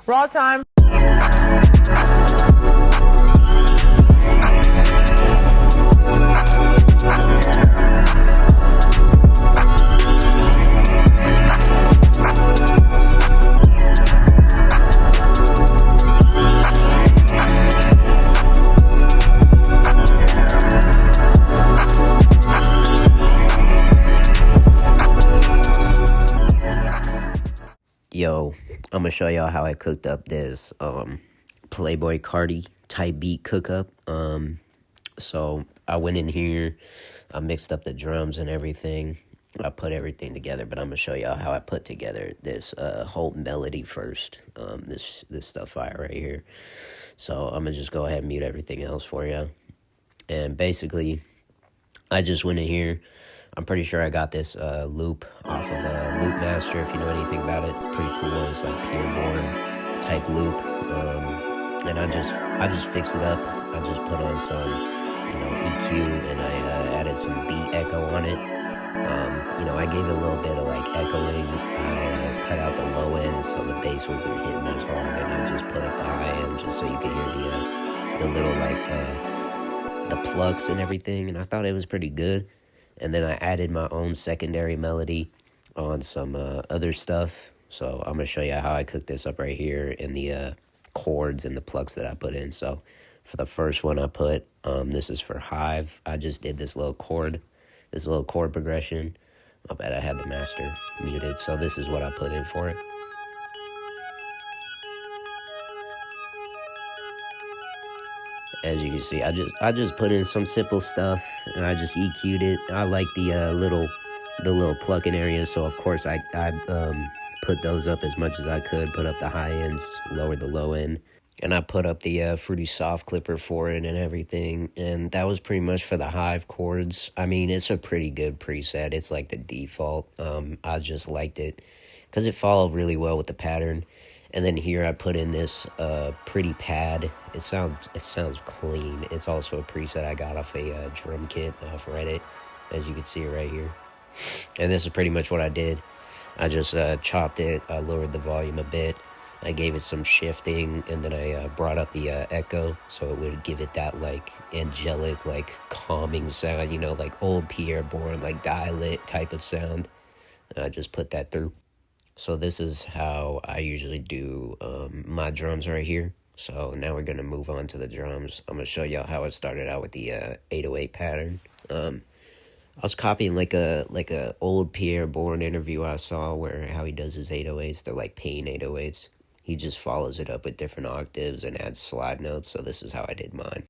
Raw time. Yo, I'm gonna show y'all how I cooked up this Playboy Carti type beat cookup. So I went in here, I mixed up the drums and everything. I put everything together, but I'm gonna show y'all how I put together this whole melody first. This stuff fire right here. So I'm gonna just go ahead and mute everything else for you. And basically, I just went in here. I'm pretty sure I got this loop off of Loop Master, if you know anything about it. Pretty cool. It's like Peerborn type loop. And I just fixed it up. I just put on some, EQ, and I added some beat echo on it. I gave it a little bit of like echoing. I cut out the low end so the bass wasn't hitting as hard, and I just put up the high end just so you could hear the little like the plucks and everything. And I thought it was pretty good. And then I added my own secondary melody on some other stuff. So I'm going to show you how I cooked this up right here in the chords and the plucks that I put in. So for the first one I put, this is for Hive. I just did this little chord progression. I bet I had the master muted. So this is what I put in for it. As you can see, I just put in some simple stuff, and I just EQ'd it. I like the little plucking areas, so of course I put those up as much as I could. Put up the high ends, lowered the low end, and I put up the Fruity Soft Clipper for it and everything. And that was pretty much for the Hive chords. I mean, it's a pretty good preset. It's like the default. I just liked it because it followed really well with the pattern. And then here I put in this pretty pad. It sounds clean. It's also a preset I got off a drum kit off Reddit, as you can see it right here. And this is pretty much what I did. I just chopped it. I lowered the volume a bit. I gave it some shifting, and then I brought up the echo so it would give it that like angelic, like calming sound. Like old Pierre Bourne, like dial-it type of sound. And I just put that through. So this is how I usually do my drums right here. So now we're going to move on to the drums. I'm going to show y'all how it started out with the 808 pattern. I was copying like a old Pierre Bourne interview I saw where how he does his 808s. They're like pain 808s. He just follows it up with different octaves and adds slide notes. So this is how I did mine.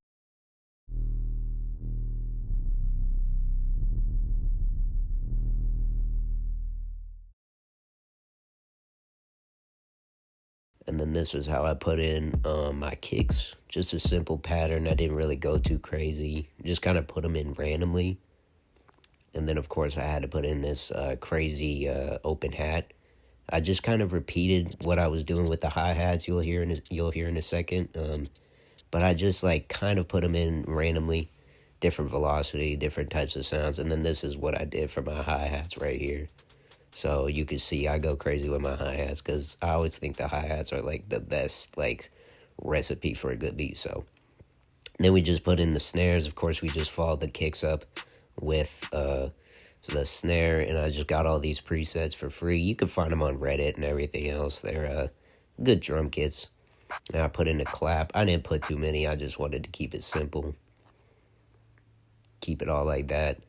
And then this is how I put in my kicks. Just a simple pattern. I didn't really go too crazy. Just kind of put them in randomly. And then, of course, I had to put in this crazy open hat. I just kind of repeated what I was doing with the hi-hats. You'll hear in a second. But I just like kind of put them in randomly. Different velocity, different types of sounds. And then this is what I did for my hi-hats right here. So you can see I go crazy with my hi-hats because I always think the hi-hats are like the best like recipe for a good beat. So then we just put in the snares. Of course, we just followed the kicks up with the snare, and I just got all these presets for free. You can find them on Reddit and everything else. They're good drum kits. And I put in a clap. I didn't put too many. I just wanted to keep it simple. Keep it all like that.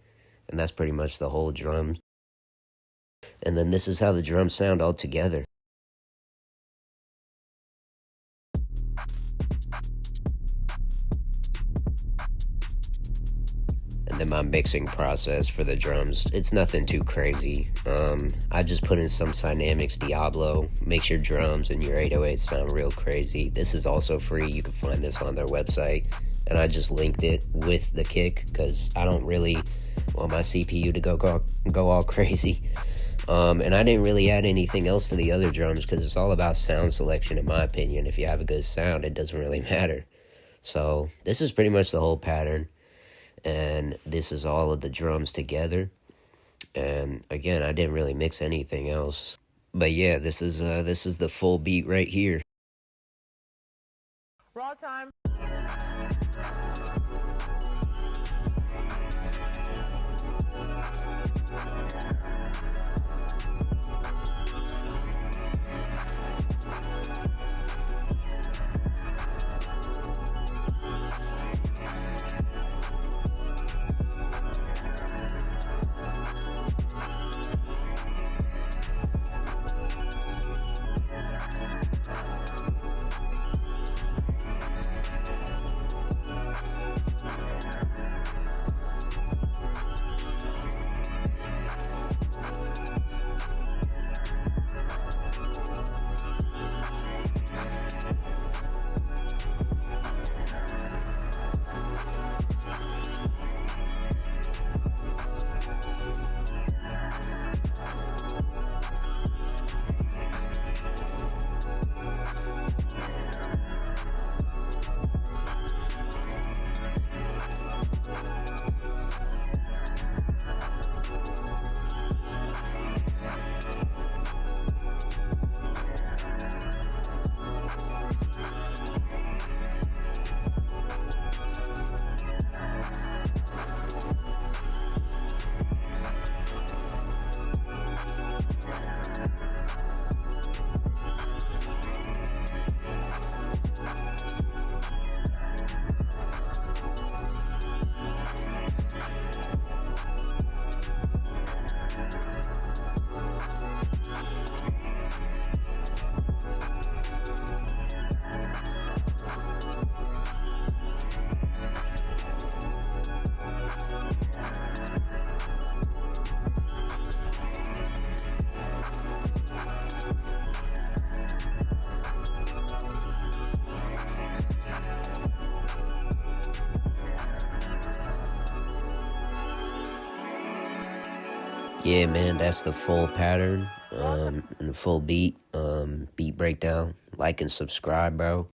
And that's pretty much the whole drum. And then this is how the drums sound all together. And then my mixing process for the drums, it's nothing too crazy. I just put in some Dynamics Diablo, makes your drums and your 808s sound real crazy. This is also free. You can find this on their website. And I just linked it with the kick because I don't really want my CPU to go all crazy. And I didn't really add anything else to the other drums because it's all about sound selection, in my opinion. If you have a good sound, it doesn't really matter. So this is pretty much the whole pattern. And this is all of the drums together. And again, I didn't really mix anything else. But yeah, this is the full beat right here. Raw time. Yeah, man, that's the full pattern, and the full beat breakdown. Like and subscribe, bro.